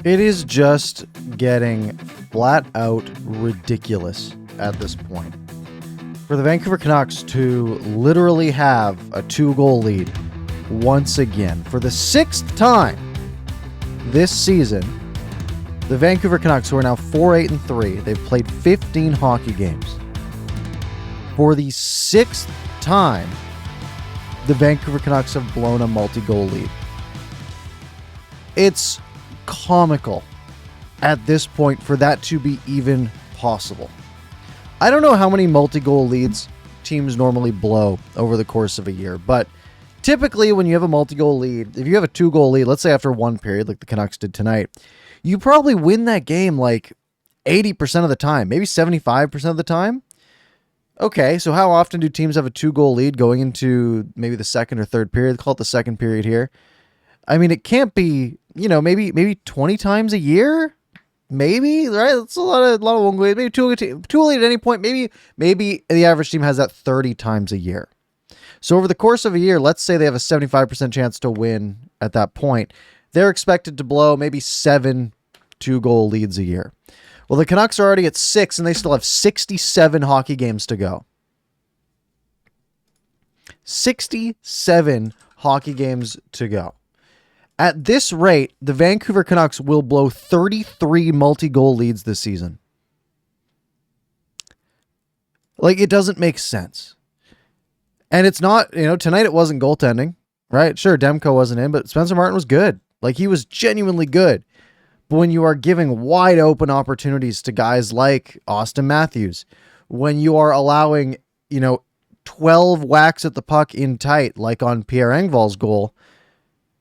It is just getting flat out ridiculous at this point. For the Vancouver Canucks to literally have a 2-goal lead once again. For the 6th time this season, the Vancouver Canucks, who are now 4-8-3, they've played 15 hockey games. For the 6th time, the Vancouver Canucks have blown a multi-goal lead. It's comical at this point for that to be even possible. I don't know how many multi-goal leads teams normally blow over the course of a year, but typically when you have a multi-goal lead, if you have a 2-goal lead, let's say after one period like the Canucks did tonight, you probably win that game like 80% of the time, maybe 75% of the time. Okay, so how often do teams have a 2-goal lead going into maybe the second or third period? Call it the second period here. I mean, it can't be, maybe 20 times a year, maybe, right? That's a lot of one goal. Maybe two lead at any point. Maybe the average team has that 30 times a year. So over the course of a year, let's say they have a 75% chance to win at that point. They're expected to blow maybe 7 2-goal leads a year. Well, the Canucks are already at 6, and they still have 67 hockey games to go. 67 hockey games to go. At this rate, the Vancouver Canucks will blow 33 multi-goal leads this season. Like, it doesn't make sense. And it's not, tonight it wasn't goaltending, right? Sure, Demko wasn't in, but Spencer Martin was good. Like, he was genuinely good. But when you are giving wide open opportunities to guys like Auston Matthews, when you are allowing, 12 whacks at the puck in tight, like on Pierre Engvall's goal,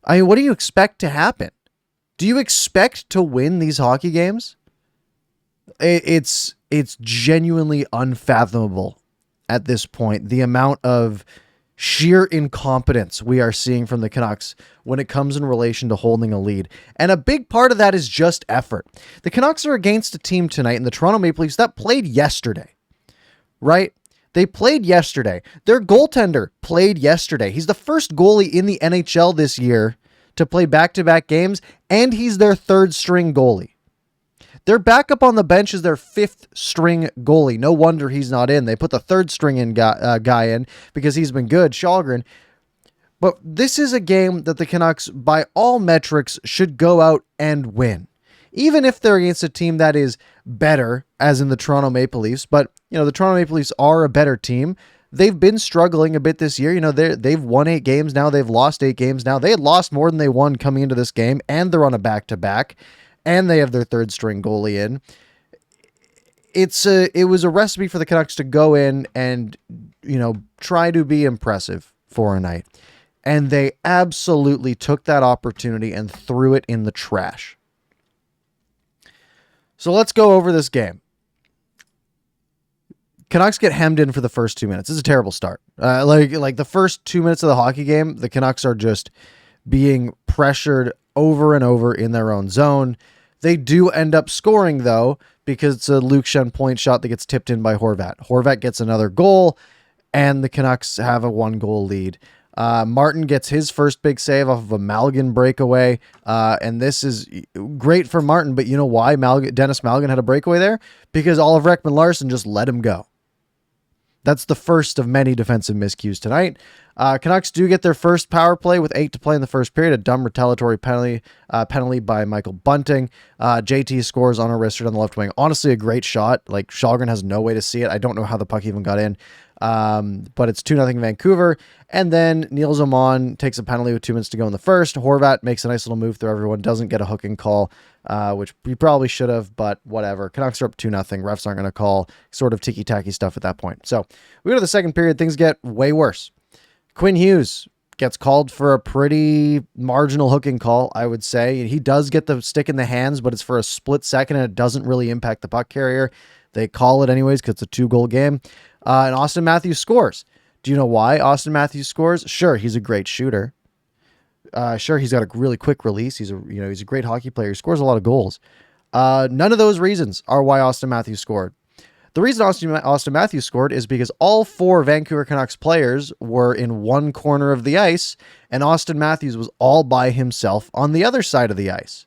I mean, what do you expect to happen? Do you expect to win these hockey games? It's genuinely unfathomable at this point, the amount of sheer incompetence we are seeing from the Canucks when it comes in relation to holding a lead. And a big part of that is just effort. The Canucks are against a team tonight in the Toronto Maple Leafs that played yesterday, right? They played yesterday. Their goaltender played yesterday. He's the first goalie in the NHL this year to play back-to-back games, and he's their third-string goalie. Their backup on the bench is their 5th-string goalie. No wonder he's not in. They put the third-string guy in because he's been good, Källgren. But this is a game that the Canucks, by all metrics, should go out and win. Even if they're against a team that is better, as in the Toronto Maple Leafs. But, the Toronto Maple Leafs are a better team. They've been struggling a bit this year. They've won 8 games now. They've lost 8 games now. They had lost more than they won coming into this game, and they're on a back-to-back, and they have their third-string goalie in. It was a recipe for the Canucks to go in and, try to be impressive for a night. And they absolutely took that opportunity and threw it in the trash. So let's go over this game. Canucks get hemmed in for the first 2 minutes. It's a terrible start. Like the first 2 minutes of the hockey game, the Canucks are just being pressured over and over in their own zone. They do end up scoring, though, because it's a Luke Schenn point shot that gets tipped in by Horvat. Horvat gets another goal, and the Canucks have a 1-goal lead. Martin gets his first big save off of a Malgin breakaway, and this is great for Martin, but you know why Dennis Malgin had a breakaway there? Because Oliver Ekman-Larsson just let him go. That's the first of many defensive miscues tonight. Canucks do get their first power play with 8 to play in the first period. A dumb retaliatory penalty by Michael Bunting. JT scores on a wrister on the left wing. Honestly, a great shot. Like, Källgren has no way to see it. I don't know how the puck even got in. But it's 2-0 Vancouver. And then Niels Oman takes a penalty with 2 minutes to go in the first. Horvat makes a nice little move through everyone. Doesn't get a hooking call, which he probably should have, but whatever. Canucks are up 2-0. Refs aren't going to call sort of ticky-tacky stuff at that point. So we go to the second period. Things get way worse. Quinn Hughes gets called for a pretty marginal hooking call, I would say. He does get the stick in the hands, but it's for a split second, and it doesn't really impact the puck carrier. They call it anyways because it's a 2-goal game. And Auston Matthews scores. Do you know why Auston Matthews scores? Sure, he's a great shooter. Sure, he's got a really quick release. He's a great hockey player. He scores a lot of goals. None of those reasons are why Auston Matthews scored. The reason Auston Matthews scored is because all 4 Vancouver Canucks players were in one corner of the ice, and Auston Matthews was all by himself on the other side of the ice.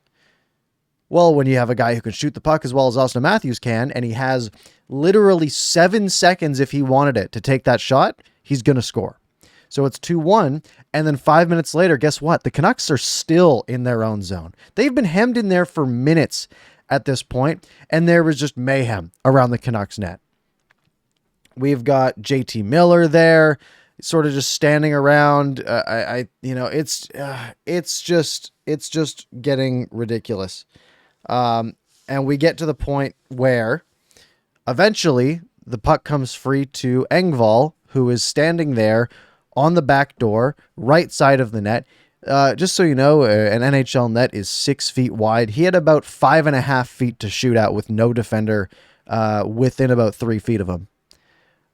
Well, when you have a guy who can shoot the puck as well as Austin Matthews can, and he has literally 7 seconds if he wanted it to take that shot, he's going to score. So it's 2-1, and then 5 minutes later, guess what? The Canucks are still in their own zone. They've been hemmed in there for minutes at this point, and there was just mayhem around the Canucks net. We've got JT Miller there, sort of just standing around. It's just getting ridiculous. And we get to the point where eventually the puck comes free to Engvall, who is standing there on the back door, right side of the net. Just so you know, an NHL net is 6 feet wide. He had about 5.5 feet to shoot at with no defender within about 3 feet of him.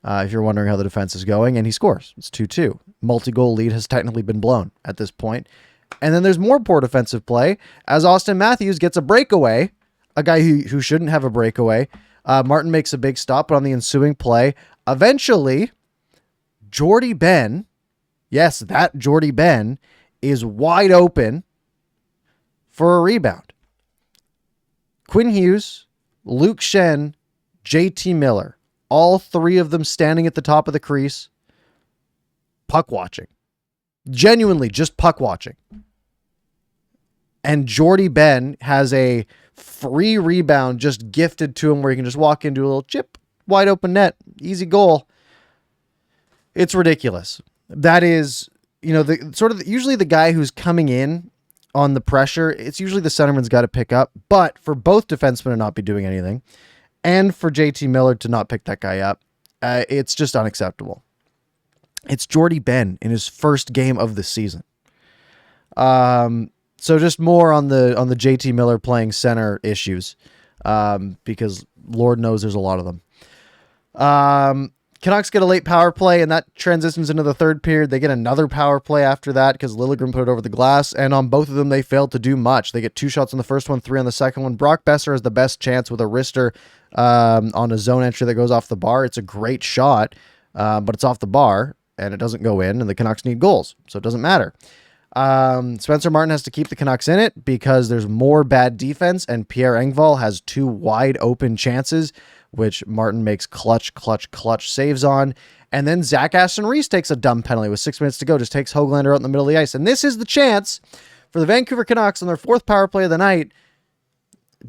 If you're wondering how the defense is going, and he scores. It's 2-2. Multi-goal lead has technically been blown at this point. And then there's more poor defensive play as Austin Matthews gets a breakaway, a guy who shouldn't have a breakaway. Martin makes a big stop, but on the ensuing play, eventually, Jordy Ben, yes, that Jordy Ben, is wide open for a rebound. Quinn Hughes, Luke Shen, JT Miller, all three of them standing at the top of the crease, puck watching. Genuinely just puck watching. And Jordy Ben has a free rebound just gifted to him where he can just walk into a little chip, wide open net, easy goal. It's ridiculous. That is, usually the guy who's coming in on the pressure, it's usually the centerman's got to pick up. But for both defensemen to not be doing anything, and for JT Miller to not pick that guy up, it's just unacceptable. It's Jordy Ben in his first game of the season. So just more on the JT Miller playing center issues, because Lord knows there's a lot of them. Canucks get a late power play, and that transitions into the third period. They get another power play after that because Liljegren put it over the glass, and on both of them, they failed to do much. They get 2 shots on the first one, 3 on the second one. Brock Besser has the best chance with a wrister on a zone entry that goes off the bar. It's a great shot, but it's off the bar, and it doesn't go in, and the Canucks need goals, so it doesn't matter. Spencer Martin has to keep the Canucks in it because there's more bad defense, and Pierre Engvall has 2 wide open chances, which Martin makes clutch saves on. And then Zach Aston-Reese takes a dumb penalty with 6 minutes to go, just takes Höglander out in the middle of the ice. And this is the chance for the Vancouver Canucks on their 4th power play of the night,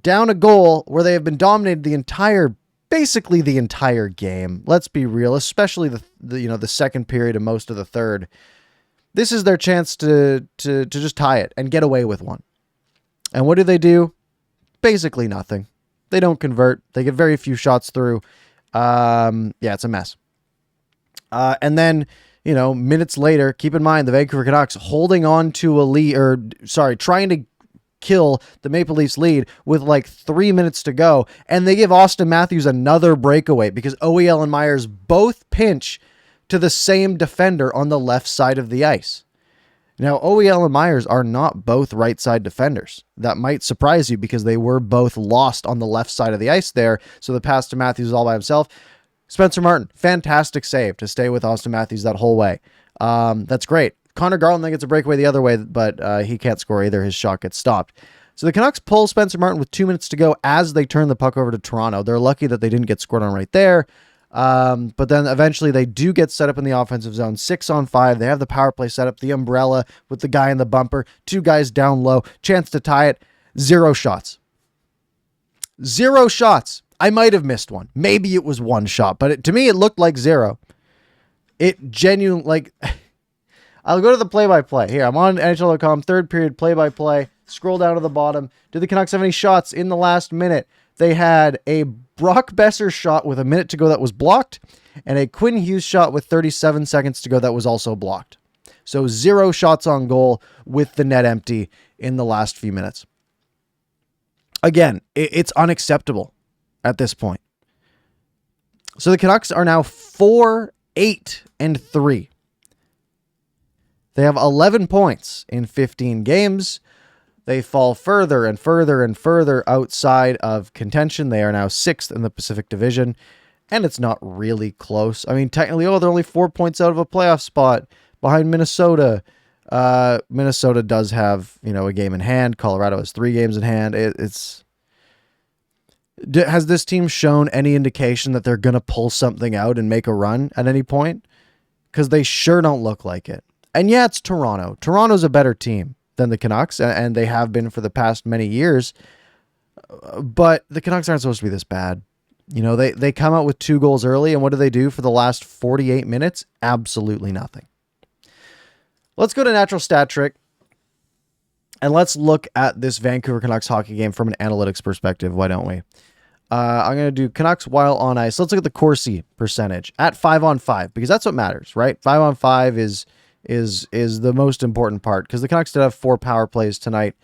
down a goal where they have been dominated basically the entire game. Let's be real, especially the second period and most of the third. This is their chance to just tie it and get away with one. And what do? Basically nothing. They don't convert. They get very few shots through. It's a mess. And then, minutes later, keep in mind the Vancouver Canucks holding on to a lead, trying to kill the Maple Leafs lead with like 3 minutes to go. And they give Austin Matthews another breakaway because OEL and Myers both pinch to the same defender on the left side of the ice. Now, OEL and Myers are not both right side defenders. That might surprise you because they were both lost on the left side of the ice there. So the pass to Matthews is all by himself. Spencer Martin, fantastic save to stay with Austin Matthews that whole way. That's great. Connor Garland then gets a breakaway the other way, but he can't score either. His shot gets stopped. So the Canucks pull Spencer Martin with 2 minutes to go as they turn the puck over to Toronto. They're lucky that they didn't get scored on right there. But then eventually they do get set up in the offensive zone, 6-on-5. They have the power play set up, the umbrella with the guy in the bumper, 2 guys down low, chance to tie it, 0 shots. 0 shots. I might have missed one. Maybe it was 1 shot, but to me, it looked like 0. It genuinely, I'll go to the play-by-play. Here, I'm on NHL.com, third period play-by-play. Scroll down to the bottom. Did the Canucks have any shots in the last minute? They had a Brock Besser shot with a minute to go that was blocked, and a Quinn Hughes shot with 37 seconds to go that was also blocked. So 0 shots on goal with the net empty in the last few minutes. Again, it's unacceptable at this point. So the Canucks are now 4-8-3. They have 11 points in 15 games. They fall further and further and further outside of contention. They are now 6th in the Pacific Division, and it's not really close. I mean, technically, they're only 4 points out of a playoff spot behind Minnesota, Minnesota does have, a game in hand. Colorado has 3 games in hand. Has this team shown any indication that they're going to pull something out and make a run at any point? Because they sure don't look like it. And yeah, it's Toronto. Toronto's a better team than the Canucks, and they have been for the past many years. But the Canucks aren't supposed to be this bad. They come out with 2 goals early, and what do they do for the last 48 minutes? Absolutely nothing. Let's go to natural stat trick, and let's look at this Vancouver Canucks hockey game from an analytics perspective. Why don't we? I'm going to do Canucks while on ice. Let's look at the Corsi percentage at 5-on-5, because that's what matters, right? 5-on-5 is the most important part, because the Canucks did have 4 power plays tonight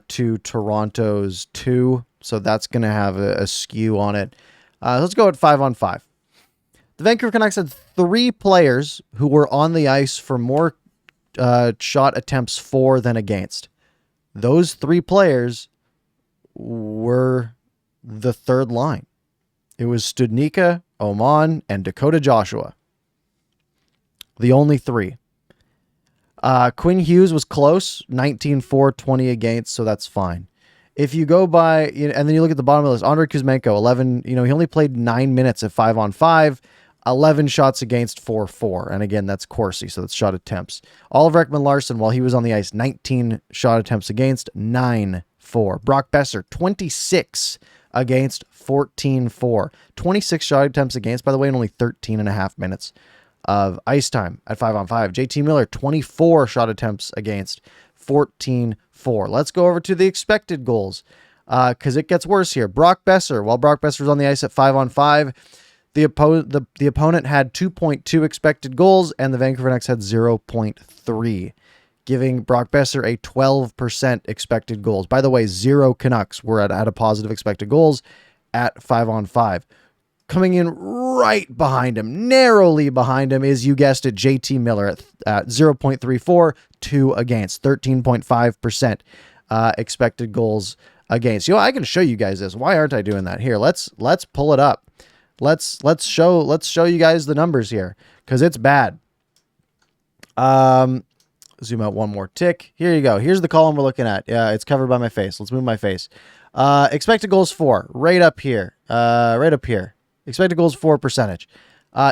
to Toronto's 2, so that's going to have a skew on it. Let's go at 5-on-5. The Vancouver Canucks had 3 players who were on the ice for more shot attempts for than against. Those 3 players were the third line. It was Studnicka, Oman, and Dakota Joshua. The only 3. Quinn Hughes was close, 19-4, 20 against, so that's fine. If you go by, and then you look at the bottom of the list, Andrei Kuzmenko, 11, he only played 9 minutes at 5-on-5, 11 shots against, 4-4. And again, that's Corsi, so that's shot attempts. Oliver Ekman-Larsson, while he was on the ice, 19 shot attempts against, 9-4. Brock Besser, 26 against, 14-4. 26 shot attempts against, by the way, in only 13 and a half minutes of ice time at 5-on-5. JT Miller, 24 shot attempts against, 14-4. Let's go over to the expected goals, because it gets worse here. Brock Besser, while Brock Besser was on the ice at 5-on-5, the opponent had 2.2 expected goals, and the Vancouver Canucks had 0.3, giving Brock Besser a 12% expected goals. By the way, 0 Canucks were at a positive expected goals at 5-on-5. Coming in right behind him, narrowly behind him, is, you guessed it, JT Miller at 0.34, 2 against, 13.5% expected goals against. I can show you guys this. Why aren't I doing that? Here, let's pull it up. Let's show you guys the numbers here, because it's bad. Zoom out one more tick. Here you go. Here's the column we're looking at. Yeah, it's covered by my face. Let's move my face. Expected goals for, right up here. Expected goals for percentage.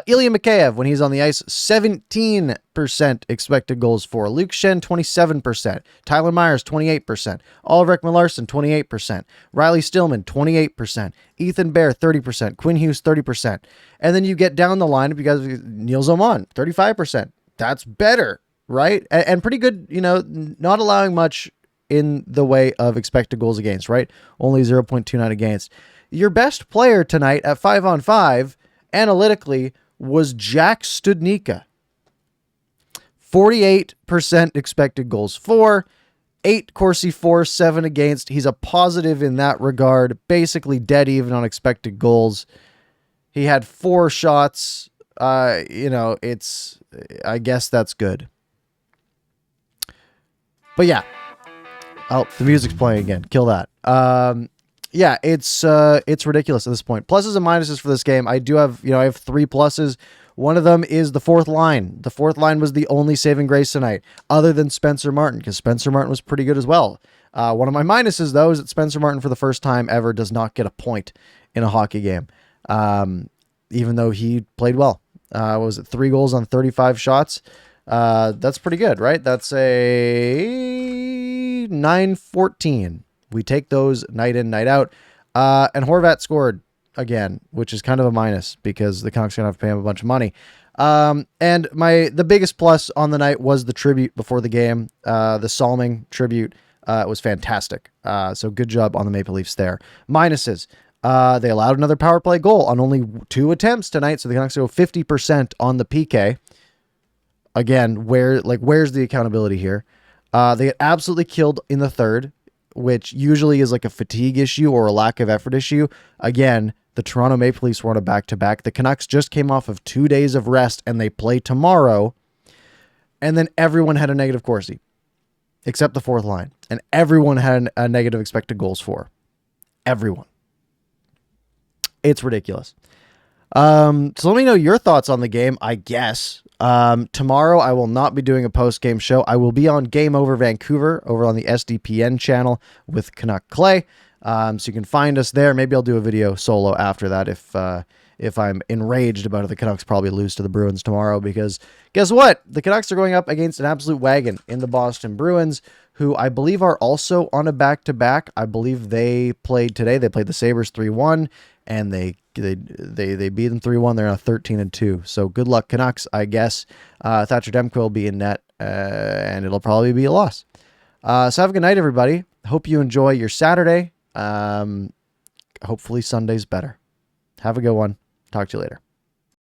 Ilya Mikheyev, when he's on the ice, 17% expected goals for. Luke Shen, 27%. Tyler Myers, 28%. Oliver Ekman-Larsson, 28%. Riley Stillman, 28%. Ethan Bear, 30%. Quinn Hughes, 30%. And then you get down the line, because Niels Oman, 35%. That's better, right? And pretty good, not allowing much in the way of expected goals against, right? Only 0.29 against. Your best player tonight at 5-on-5, analytically, was Jack Studnicka. 48% expected goals for, 8 Corsi for, 7 against. He's a positive in that regard, basically dead even on expected goals. He had 4 shots. I guess that's good. But yeah. Oh, the music's playing again. Kill that. Yeah, it's ridiculous at this point. Pluses and minuses for this game. I do have, I have 3 pluses. One of them is the fourth line. The fourth line was the only saving grace tonight, other than Spencer Martin, because Spencer Martin was pretty good as well. One of my minuses, though, is that Spencer Martin, for the first time ever, does not get a point in a hockey game, even though he played well. What was it, 3 goals on 35 shots? That's pretty good, right? That's a 914. We take those night in, night out. And Horvat scored again, which is kind of a minus, because the Canucks are going to have to pay him a bunch of money. And the biggest plus on the night was the tribute before the game. The Salming tribute was fantastic. So good job on the Maple Leafs there. Minuses. They allowed another power play goal on only 2 attempts tonight, so the Canucks go 50% on the PK. Again, where's the accountability here? They get absolutely killed in the third, which usually is like a fatigue issue or a lack of effort issue. Again, the Toronto Maple Leafs were on a back-to-back. The Canucks just came off of 2 days of rest, and they play tomorrow. And then everyone had a negative Corsi, except the fourth line. And everyone had a negative expected goals for. Everyone. It's ridiculous. So let me know your thoughts on the game, I guess. Tomorrow I will not be doing a post-game show. I will be on Game Over Vancouver over on the SDPN channel with Canuck Clay. So you can find us there. Maybe I'll do a video solo after that if I'm enraged about it. The Canucks probably lose to the Bruins tomorrow, because guess what? The Canucks are going up against an absolute wagon in the Boston Bruins, who I believe are also on a back-to-back. I believe they played today. They played the Sabres 3-1, and they beat them 3-1. They're now 13-2. So good luck, Canucks, I guess. Thatcher Demko will be in net, and it'll probably be a loss. So have a good night, everybody. Hope you enjoy your Saturday. Hopefully Sunday's better. Have a good one. Talk to you later.